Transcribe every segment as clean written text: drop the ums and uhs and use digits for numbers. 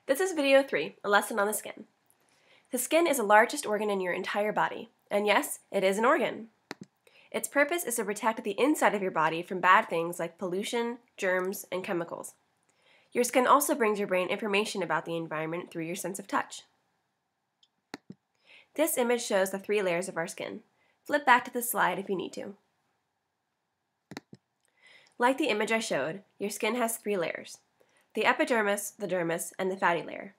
This is video 3, a lesson on the skin. The skin is the largest organ in your entire body, and yes, it is an organ. Its purpose is to protect the inside of your body from bad things like pollution, germs, and chemicals. Your skin also brings your brain information about the environment through your sense of touch. This image shows the 3 layers of our skin. Flip back to the slide if you need to. Like the image I showed, your skin has 3 layers: the epidermis, the dermis, and the fatty layer.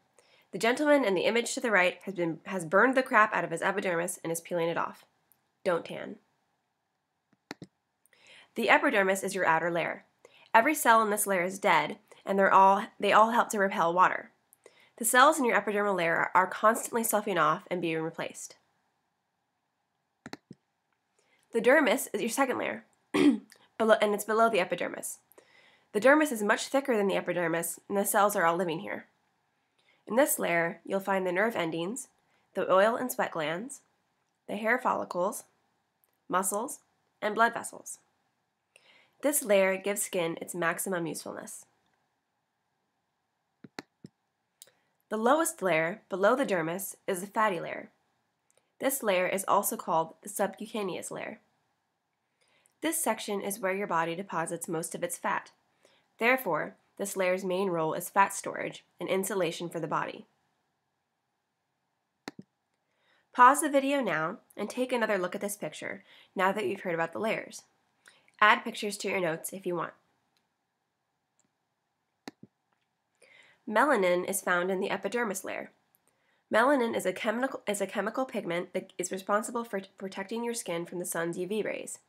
The gentleman in the image to the right has burned the crap out of his epidermis and is peeling it off. Don't tan. The epidermis is your outer layer. Every cell in this layer is dead, and they all help to repel water. The cells in your epidermal layer are constantly sloughing off and being replaced. The dermis is your second layer, and it's below the epidermis. The dermis is much thicker than the epidermis, and the cells are all living here. In this layer, you'll find the nerve endings, the oil and sweat glands, the hair follicles, muscles, and blood vessels. This layer gives skin its maximum usefulness. The lowest layer, below the dermis, is the fatty layer. This layer is also called the subcutaneous layer. This section is where your body deposits most of its fat. Therefore, this layer's main role is fat storage and insulation for the body. Pause the video now and take another look at this picture now that you've heard about the layers. Add pictures to your notes if you want. Melanin is found in the epidermis layer. Melanin is a chemical pigment that is responsible for protecting your skin from the sun's UV rays.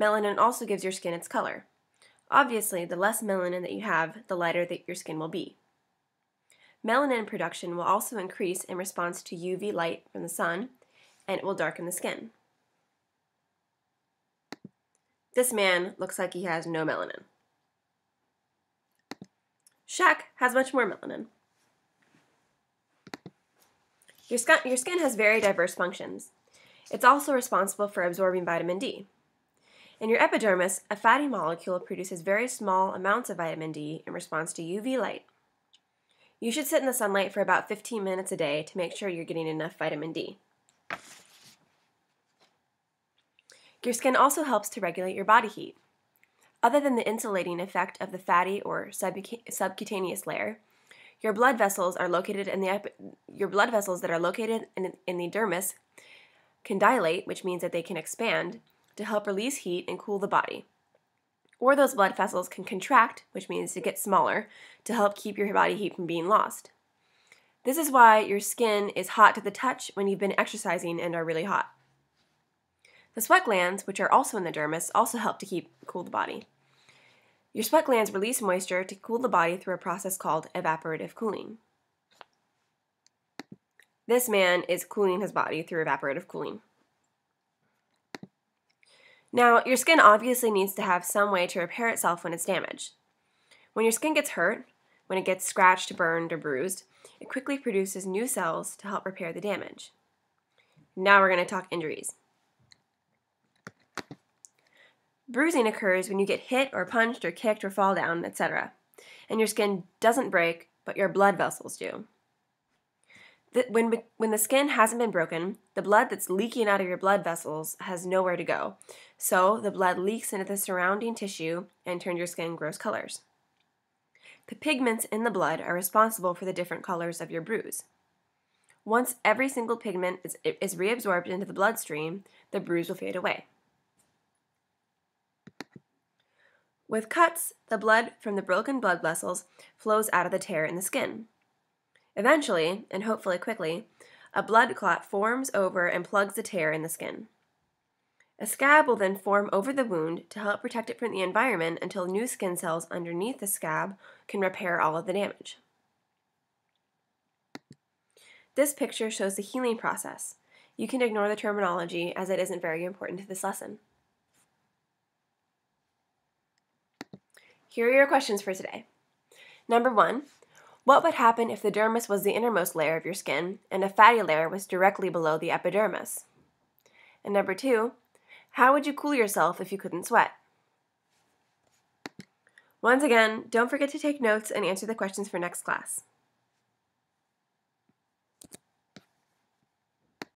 Melanin also gives your skin its color. Obviously, the less melanin that you have, the lighter that your skin will be. Melanin production will also increase in response to UV light from the sun, and it will darken the skin. This man looks like he has no melanin. Shaq has much more melanin. Your skin has very diverse functions. It's also responsible for absorbing vitamin D. In your epidermis, a fatty molecule produces very small amounts of vitamin D in response to UV light. You should sit in the sunlight for about 15 minutes a day to make sure you're getting enough vitamin D. Your skin also helps to regulate your body heat. Other than the insulating effect of the fatty or subcutaneous layer, your blood vessels that are located in the dermis can dilate, which means that they can expand, to help release heat and cool the body. Or those blood vessels can contract, which means to get smaller, to help keep your body heat from being lost. This is why your skin is hot to the touch when you've been exercising and are really hot. The sweat glands, which are also in the dermis, also help to cool the body. Your sweat glands release moisture to cool the body through a process called evaporative cooling. This man is cooling his body through evaporative cooling. Now, your skin obviously needs to have some way to repair itself when it's damaged. When your skin gets hurt, when it gets scratched, burned, or bruised, it quickly produces new cells to help repair the damage. Now we're going to talk injuries. Bruising occurs when you get hit or punched or kicked or fall down, etc. And your skin doesn't break, but your blood vessels do. When the skin hasn't been broken, the blood that's leaking out of your blood vessels has nowhere to go. So the blood leaks into the surrounding tissue and turns your skin gross colors. The pigments in the blood are responsible for the different colors of your bruise. Once every single pigment is reabsorbed into the bloodstream, the bruise will fade away. With cuts, the blood from the broken blood vessels flows out of the tear in the skin. Eventually, and hopefully quickly, a blood clot forms over and plugs the tear in the skin. A scab will then form over the wound to help protect it from the environment until new skin cells underneath the scab can repair all of the damage. This picture shows the healing process. You can ignore the terminology as it isn't very important to this lesson. Here are your questions for today. Number 1, what would happen if the dermis was the innermost layer of your skin and a fatty layer was directly below the epidermis? And number 2, how would you cool yourself if you couldn't sweat? Once again, don't forget to take notes and answer the questions for next class.